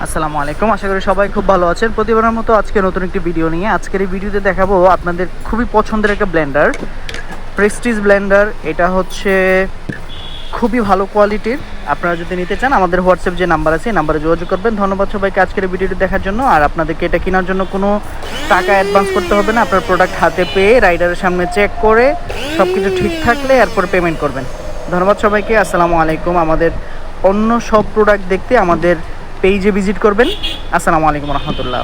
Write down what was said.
আসসালামু আলাইকুম, আশা করি সবাই খুব ভালো আছেন। প্রতিবারের মতো আজকে নতুন একটি ভিডিও নিয়ে আজকের এই ভিডিওতে দেখাবো আপনাদের খুবই পছন্দের একটা ব্লেন্ডার, প্রেস্টিজ ব্লেন্ডার। এটা হচ্ছে খুবই ভালো কোয়ালিটির। আপনারা যদি নিতে চান আমাদের হোয়াটসঅ্যাপ যে নাম্বার আছে এই নাম্বারে যোগাযোগ করবেন। ধন্যবাদ সবাইকে আজকের এই ভিডিওটি দেখার জন্য। আর আপনাদেরকে এটা কেনার জন্য কোনো টাকা অ্যাডভান্স করতে হবে না। আপনার প্রোডাক্ট হাতে পেয়ে রাইডারের সামনে চেক করে সব কিছু ঠিক থাকলে এরপর পেমেন্ট করবেন। ধন্যবাদ সবাইকে, আসসালামু আলাইকুম। আমাদের অন্য সব প্রোডাক্ট দেখতে আমাদের পেজে ভিজিট করবেন। আসসালামু আলাইকুম রহমতুল্লাহ।